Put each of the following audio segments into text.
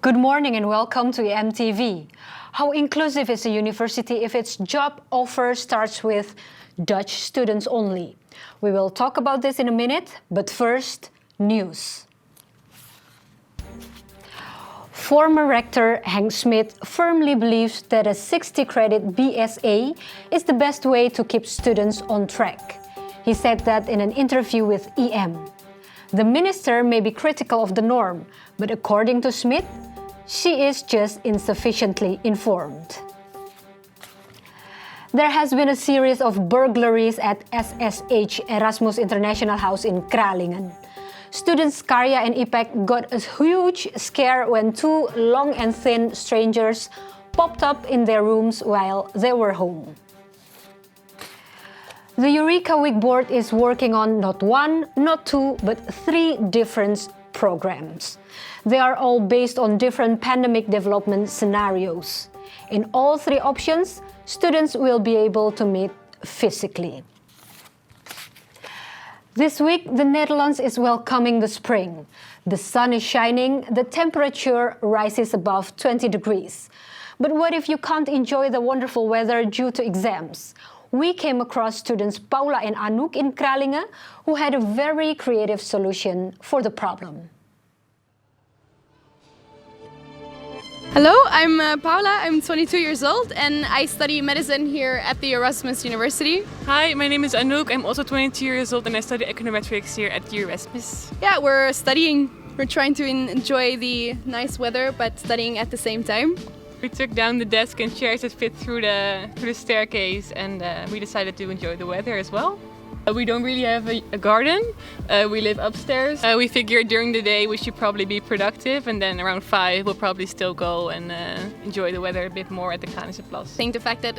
Good morning and welcome to EMTV. How inclusive is a university if its job offer starts with Dutch students only? We will talk about this in a minute, but first, news. Former rector Henk Smit firmly believes that a 60-credit BSA is the best way to keep students on track. He said that in an interview with EM. The minister may be critical of the norm, but according to Smit, she is just insufficiently informed. There has been a series of burglaries at SSH Erasmus International House in Kralingen. Students Karya and Ipek got a huge scare when two long and thin strangers popped up in their rooms while they were home. The Eureka Week board is working on not one, not two, but 3 different programs. They are all based on different pandemic development scenarios. In all 3 options, students will be able to meet physically. This week, the Netherlands is welcoming the spring. The sun is shining, the temperature rises above 20 degrees. But what if you can't enjoy the wonderful weather due to exams? We came across students Paula and Anouk in Kralingen who had a very creative solution for the problem. Hello, I'm Paula, I'm 22 years old and I study medicine here at the Erasmus University. Hi, my name is Anouk, I'm also 22 years old and I study econometrics here at the Erasmus. Yeah, we're studying. We're trying to enjoy the nice weather but studying at the same time. We took down the desk and chairs that fit through the staircase and we decided to enjoy the weather as well. We don't really have a garden, we live upstairs. We figured during the day we should probably be productive and then around 5 we'll probably still go and enjoy the weather a bit more at the Kranenplatz. I think the fact that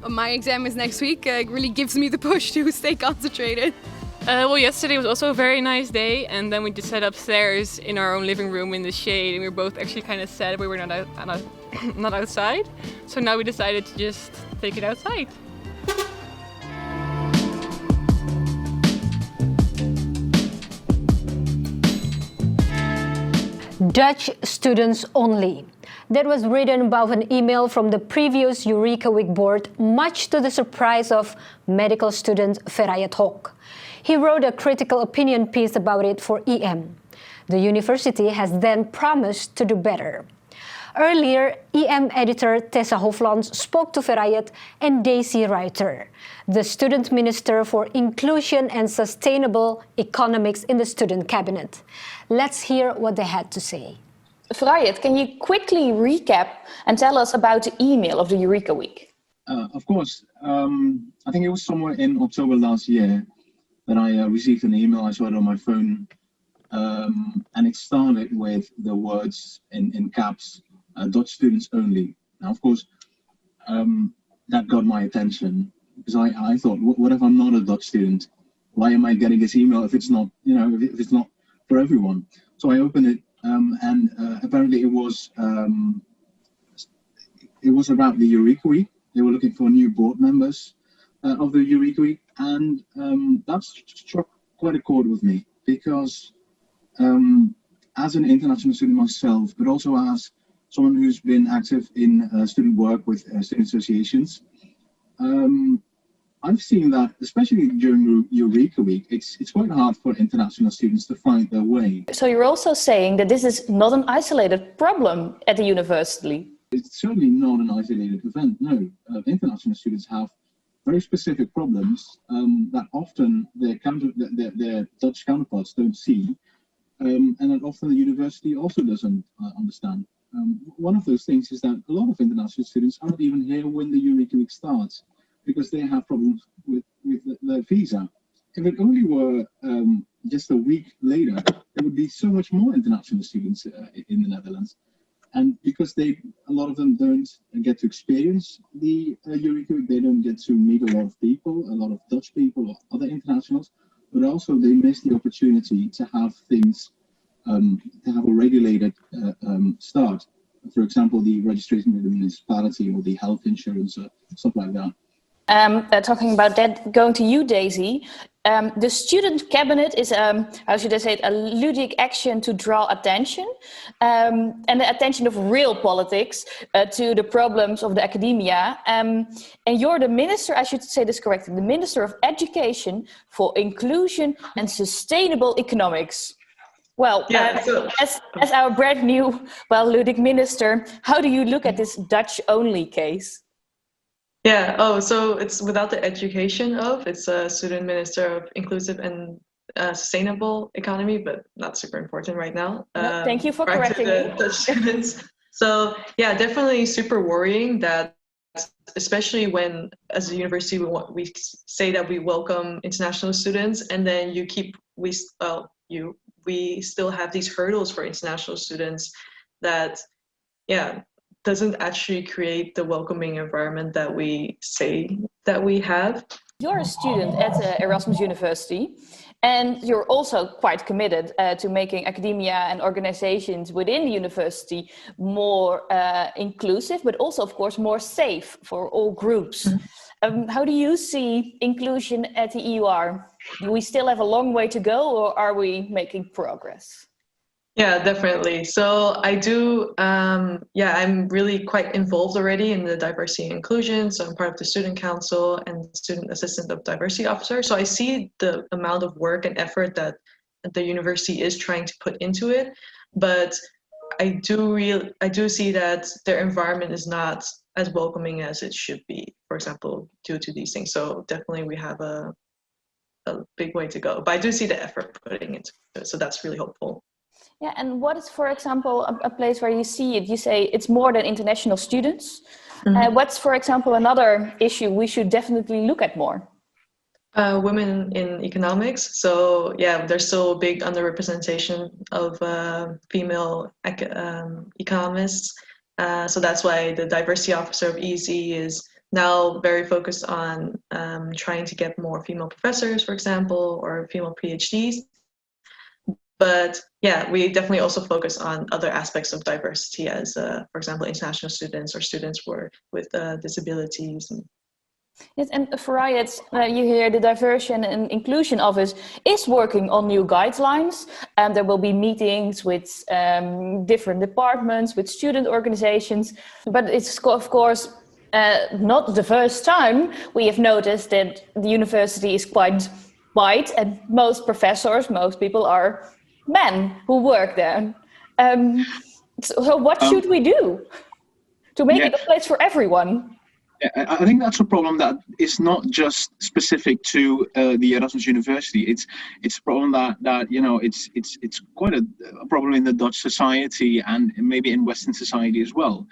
my exam is next week really gives me the push to stay concentrated. Well, yesterday was also a very nice day and then we just sat upstairs in our own living room in the shade and we were both actually kind of sad we were not outside. So now we decided to just take it outside. Dutch students only. That was written above an email from the previous Eureka Week board, much to the surprise of medical student Ferayet Hok. He wrote a critical opinion piece about it for EM. The university has then promised to do better. Earlier, EM editor Tessa Hofland spoke to Ferayet and Daisy Ruiter, the student minister for inclusion and sustainable economics in the student cabinet. Let's hear what they had to say. Ferayet, can you quickly recap and tell us about the email of the Eureka Week? Of course. I think it was somewhere in October last year that I received an email. I saw it on my phone. And it started with the words in caps, Dutch students only. Now, of course, that got my attention because I thought, what if I'm not a Dutch student? Why am I getting this email if it's not, if it's not for everyone? So I opened it, and apparently it was about the Eureka Week. They were looking for new board members of the Eureka Week, and that struck quite a chord with me because as an international student myself, but also as someone who's been active in student work with student associations, I've seen that, especially during Eureka Week, it's quite hard for international students to find their way. So you're also saying that this is not an isolated problem at the university? It's certainly not an isolated event, no. International students have very specific problems that often their Dutch counterparts don't see, and that often the university also doesn't understand. One of those things is that a lot of international students aren't even here when the Eureka Week starts because they have problems with their visa. If it only were just a week later, there would be so much more international students in the Netherlands. And because a lot of them don't get to experience the Eureka Week, they don't get to meet a lot of people, a lot of Dutch people or other internationals, but also they miss the opportunity to have things, to have a regulated start. For example, the registration with the municipality or the health insurance or stuff like that. Talking about that, going to you, Daisy. The student cabinet is, how should I say it, a ludic action to draw attention and the attention of real politics to the problems of the academia. And you're the minister, I should say this correctly, the Minister of Education for Inclusion and Sustainable Economics. Well, as our brand new, ludic minister, how do you look at this Dutch-only case? Yeah, so it's without the education of, it's a student minister of inclusive and sustainable economy, but not super important right now. No, thank you for correcting me. Dutch students. So yeah, definitely super worrying that, especially when as a university we say that we welcome international students, and then we still have these hurdles for international students that, doesn't actually create the welcoming environment that we say that we have. You're a student at Erasmus University, and you're also quite committed to making academia and organizations within the university more inclusive, but also, of course, more safe for all groups. How do you see inclusion at the EUR? Do we still have a long way to go, or are we making progress? Yeah, definitely. So I do, I'm really quite involved already in the diversity and inclusion. So I'm part of the student council and student assistant of diversity officer. So I see the amount of work and effort that the university is trying to put into it. But I do see that their environment is not as welcoming as it should be, for example, due to these things. So definitely we have a big way to go. But I do see the effort putting into it. So that's really hopeful. Yeah, and what is, for example, a place where you see it? You say it's more than international students. What's, for example, another issue we should definitely look at more? Women in economics. So yeah, there's still a big underrepresentation of female economists. So that's why the diversity officer of EZ is now very focused on trying to get more female professors, for example, or female PhDs. But yeah, we definitely also focus on other aspects of diversity as, for example, international students or students with disabilities. Yes, and Farayat, you hear the Diversion and Inclusion Office is working on new guidelines, and there will be meetings with different departments, with student organizations. But it's, of course, not the first time we have noticed that the university is quite white, and most professors, most people are men who work there. So what should we do to make it a place for everyone? Yeah, I think that's a problem that is not just specific to the Erasmus University. It's a problem that you know it's quite a problem in the Dutch society and maybe in Western society as well.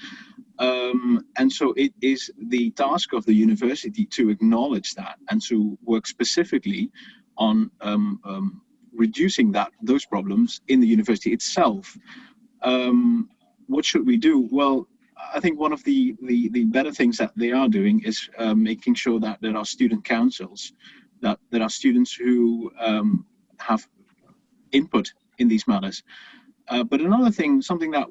And so it is the task of the university to acknowledge that and to work specifically on reducing those problems in the university itself. What should we do? Well, I think one of the better things that they are doing is making sure that there are student councils, that there are students who have input in these matters. But another thing, something that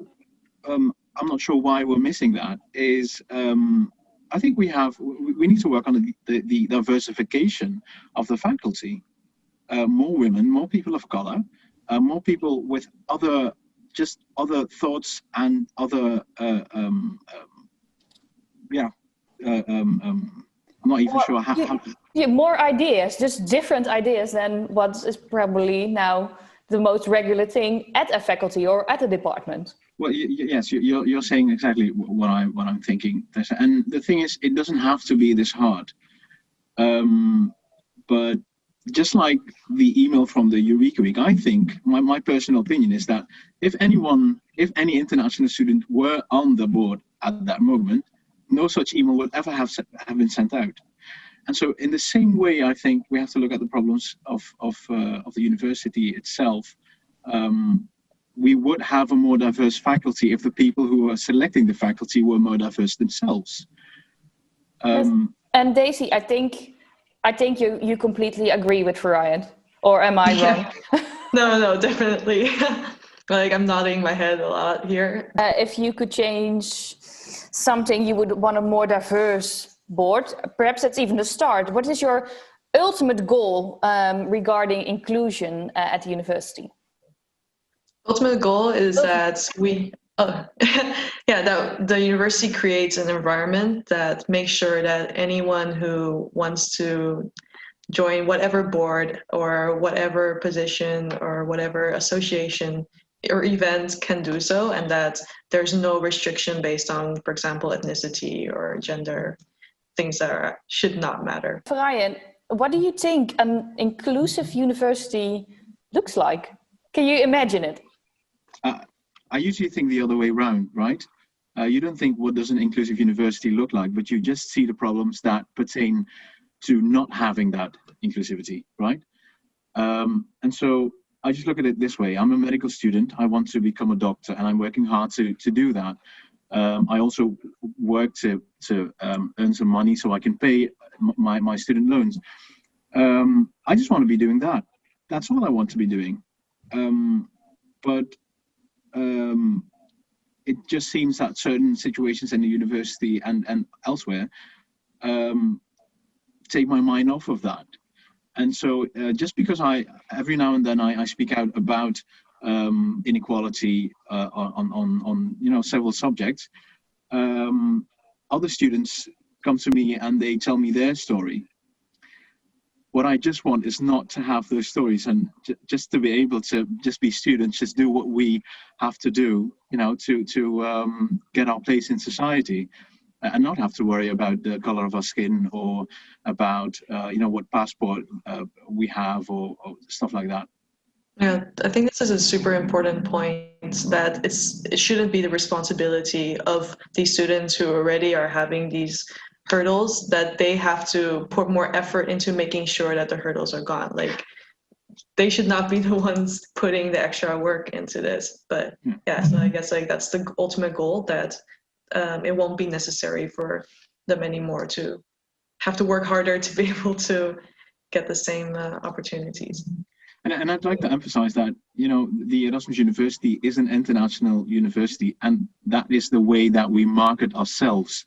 I'm not sure why we're missing that, is I think we need to work on the diversification of the faculty. More women, more people of color, more people with other thoughts and other I'm not even sure how more ideas, just different ideas than what is probably now the most regular thing at a faculty or at a department. Well, yes, you're saying exactly what I'm thinking, and the thing is, it doesn't have to be this hard, but just like the email from the Eureka Week, I think my personal opinion is that if any international student were on the board at that moment, no such email would ever have been sent out. And so, in the same way, I think we have to look at the problems of the university itself. We would have a more diverse faculty if the people who are selecting the faculty were more diverse themselves. And Daisy, I think you completely agree with Farayat, or am I wrong? No, definitely. Like, I'm nodding my head a lot here. If you could change something, you would want a more diverse board. Perhaps that's even the start. What is your ultimate goal regarding inclusion at the university? Ultimate goal is that that the university creates an environment that makes sure that anyone who wants to join whatever board or whatever position or whatever association or event can do so, and that there's no restriction based on, for example, ethnicity or gender, things that should not matter. Brian, what do you think an inclusive university looks like? Can you imagine it? I usually think the other way around, right? You don't think what does an inclusive university look like, but you just see the problems that pertain to not having that inclusivity, right? And so I just look at it this way. I'm a medical student. I want to become a doctor, and I'm working hard to do that. I also work to earn some money so I can pay my student loans. I just want to be doing that. That's all I want to be doing. But it just seems that certain situations in the university and elsewhere take my mind off of that. And so just because every now and then I speak out about inequality on several subjects, other students come to me and they tell me their story. What I just want is not to have those stories, and just to be able to just be students, just do what we have to do, to get our place in society, and not have to worry about the color of our skin or about what passport we have or stuff like that. Yeah, I think this is a super important point, that it shouldn't be the responsibility of these students who already are having these hurdles, that they have to put more effort into making sure that the hurdles are gone. Like, they should not be the ones putting the extra work into this. But yeah, so I guess that's the ultimate goal, that it won't be necessary for them anymore to have to work harder to be able to get the same opportunities. And I'd like to emphasize that, the Erasmus University is an international university, and that is the way that we market ourselves.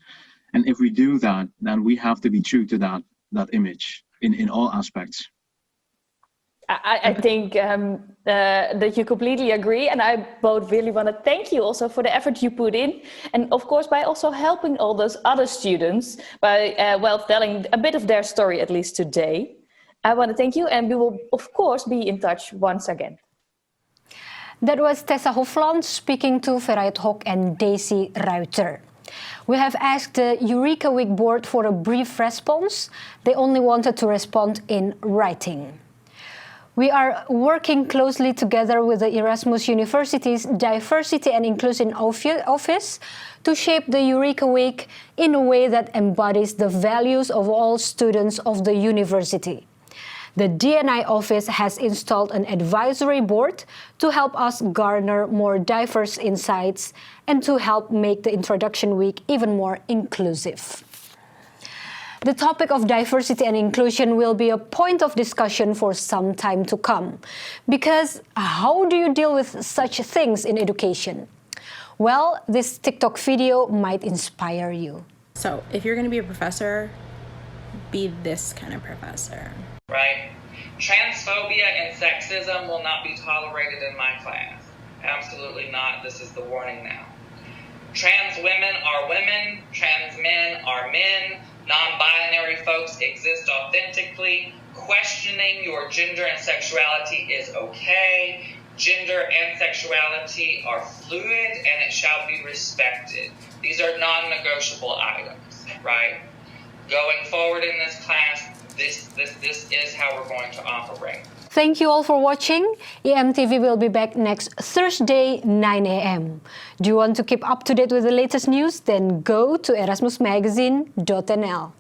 And if we do that, then we have to be true to that image in all aspects. I think that you completely agree, and I both really want to thank you also for the effort you put in, and of course by also helping all those other students by telling a bit of their story, at least today. I want to thank you, and we will of course be in touch once again. That was Tessa Hofland speaking to Ferayet Hok and Daisy Ruiter. We have asked the Eureka Week board for a brief response. They only wanted to respond in writing. We are working closely together with the Erasmus University's Diversity and Inclusion Office to shape the Eureka Week in a way that embodies the values of all students of the university. The D&I office has installed an advisory board to help us garner more diverse insights and to help make the introduction week even more inclusive. The topic of diversity and inclusion will be a point of discussion for some time to come. Because how do you deal with such things in education? Well, this TikTok video might inspire you. So if you're going to be a professor, be this kind of professor. Right? Transphobia and sexism will not be tolerated in my class. Absolutely not. This is the warning now. Trans women are women. Trans men are men. Non-binary folks exist authentically. Questioning your gender and sexuality is okay. Gender and sexuality are fluid and it shall be respected. These are non-negotiable items, right? Going forward in this class, this is how we're going to operate. Thank you all for watching. EMTV will be back next Thursday, 9 a.m. Do you want to keep up to date with the latest news? Then go to erasmusmagazine.nl.